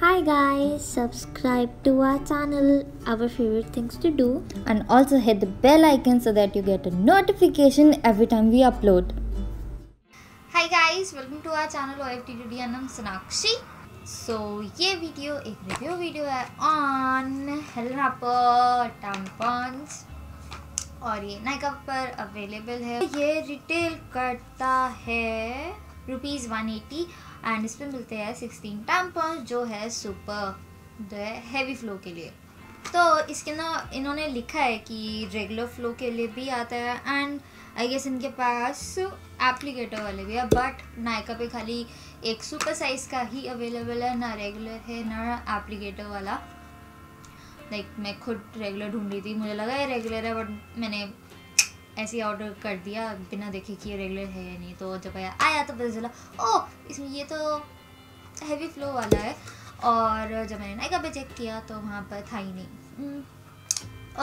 Hi guys, subscribe to our channel, our favorite things to do, and also hit the bell icon so that you get a notification every time we upload. Hi guys, welcome to our channel OFTDD and I'm Sonakshi. So ये video एक review video है on Helen Harper Tampons और ये Nykaa पर available है। ये retail करता है ₹180 एंड इस पे मिलते हैं 16 टैम्पॉन्स जो है सुपर जो है हैवी फ्लो के लिए। तो इसके ना इन्होंने लिखा है कि रेगुलर फ्लो के लिए भी आता है एंड आई गेस इनके पास एप्लीकेटर वाले भी है, बट नायका पे खाली एक सुपर साइज का ही अवेलेबल है, ना रेगुलर है ना एप्लीकेटर वाला। लाइक मैं खुद रेगुलर ढूंढ रही थी, मुझे लगा ये रेगुलर है बट मैंने ऐसे ही ऑर्डर कर दिया बिना देखे कि ये रेगुलर है या नहीं। तो जब आया तो पता चला ओह इसमें ये तो हैवी फ्लो वाला है, और जब मैंने नायका पे चेक किया तो वहाँ पर था ही नहीं।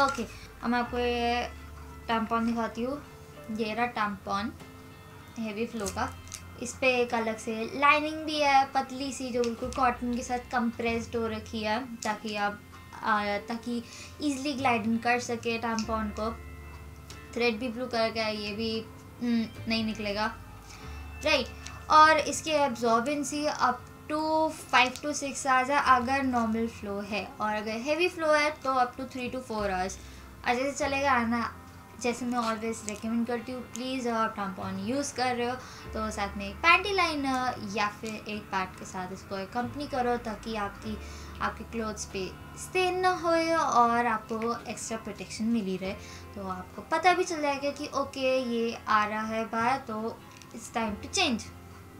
ओके, अब मैं आपको ये टैम्पॉन दिखाती हूँ। ये रहा टैम्पॉन हैवी फ्लो का। इस पे एक अलग से लाइनिंग भी है पतली सी जो बिल्कुल कॉटन के साथ कंप्रेस्ड हो रखी है ताकि ईजिली ग्लाइडिंग कर सके टैम्पॉन को। थ्रेड भी ब्लू कलर का है, ये भी नहीं निकलेगा राइट। और इसकी absorbency up to 5 to 6 hours है अगर नॉर्मल फ्लो है, और अगर हैवी फ्लो है तो अप टू 3 to 4 आवर्स अच्छे से चलेगा ना। जैसे मैं ऑलवेज रेकमेंड करती हूँ, प्लीज़ आप टैम्पॉन यूज़ कर रहे हो तो साथ में एक पैंटी लाइनर या फिर एक पैड के साथ इसको कंपनी करो ताकि आपके क्लोथ्स पे स्टेन ना हो और आपको एक्स्ट्रा प्रोटेक्शन मिली रहे। तो आपको पता भी चल जाएगा कि ओके ये आ रहा है बाहर तो it's time to change.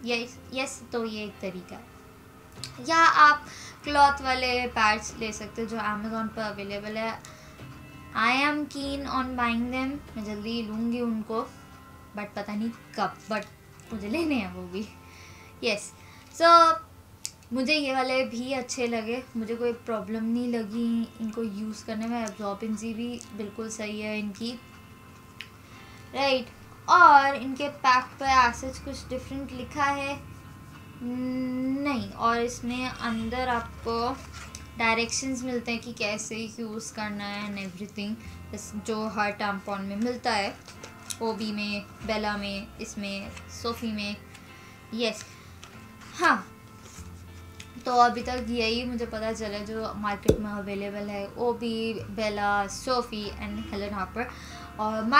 Yes, तो ये एक तरीका है। या आप क्लॉथ वाले पैड्स ले सकते हो जो अमेज़ॉन पर अवेलेबल है। I am keen on buying them, मैं जल्दी लूँगी उनको बट पता नहीं कब, बट मुझे लेने हैं वो भी। यस, सो मुझे ये वाले भी अच्छे लगे, मुझे कोई प्रॉब्लम नहीं लगी इनको यूज़ करने में। एब्जॉर्बेंसी भी बिल्कुल सही है इनकी राइट। और इनके पैक पे ऐसे कुछ डिफरेंट लिखा है नहीं, और इसमें अंदर आपको डायरेक्शंस मिलते हैं कि कैसे यूज़ करना है एंड एवरीथिंग, जो हर टैम्पॉन में मिलता है, ओबी में, बेला में, इसमें सोफ़ी में। यस हाँ, तो अभी तक यही मुझे पता चला जो मार्केट में अवेलेबल है, ओबी, बेला, सोफ़ी एंड हेलन हार्पर। और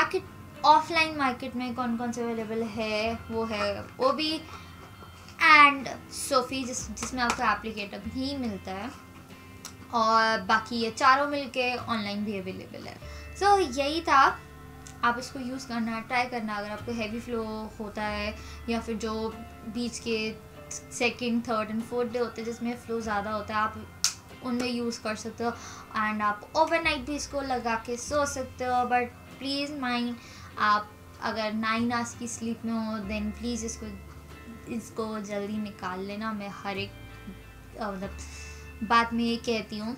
ऑफलाइन मार्केट में कौन कौन से अवेलेबल है वो है ओबी एंड सोफ़ी जिसमें आपको एप्लीकेटर ही मिलता है, और बाकी ये चारों मिलके ऑनलाइन भी अवेलेबल है। सो यही था, आप इसको यूज़ करना, ट्राई करना। अगर आपको हैवी फ्लो होता है या फिर जो बीच के 2nd, 3rd and 4th day होते हैं जिसमें फ्लो ज़्यादा होता है, आप उनमें यूज़ कर सकते हो एंड आप ओवरनाइट भी इसको लगा के सो सकते हो। बट प्लीज़ माइंड, आप अगर 9 आवर्स की स्लीप में हो देन प्लीज़ इसको जल्दी निकाल लेना। मैं हर एक मतलब बात में ये कहती हूँ,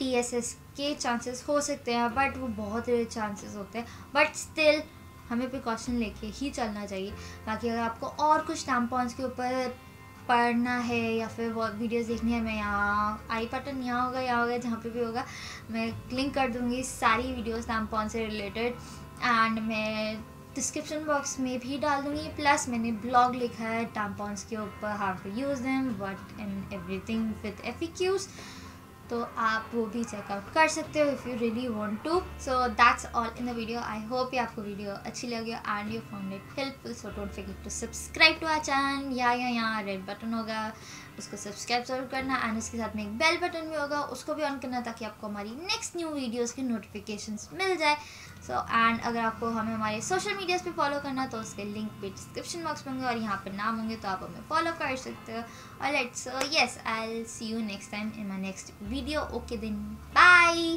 TSS के चांसेस हो सकते हैं बट वो बहुत रेयर चांसेस होते हैं, बट स्टिल हमें प्रिकॉशन लेके ही चलना चाहिए। बाकी अगर आपको और कुछ टैम्पॉन्स के ऊपर पढ़ना है या फिर वो वीडियोस देखनी है, मैं यहाँ आई बटन यहाँ होगा जहाँ पे भी होगा मैं लिंक कर दूँगी सारी वीडियोस टैम्पॉन से रिलेटेड, एंड मैं डिस्क्रिप्शन बॉक्स में भी डाल दूँगी। प्लस मैंने ब्लॉग लिखा है टैम्पॉन्स के ऊपर, how to use them, what and everything with FAQs, तो आप वो भी चेकआउट कर सकते हो if you really want to. So that's all in the video. I hope ये आपको वीडियो अच्छी लगी and you found it helpful. So don't forget to subscribe to our channel, या यहाँ रेड बटन होगा उसको सब्सक्राइब जरूर करना, एंड उसके साथ में एक बेल बटन भी होगा उसको भी ऑन करना ताकि आपको हमारी नेक्स्ट न्यू वीडियोस की नोटिफिकेशंस मिल जाए। सो एंड अगर आपको हमें हमारे सोशल मीडियाज पे फॉलो करना तो उसके लिंक भी डिस्क्रिप्शन बॉक्स में होंगे और यहाँ पर नाम होंगे तो आप हमें फॉलो कर सकते हो। Alright, so yes, I will see you next time in my next video. Okay then, bye.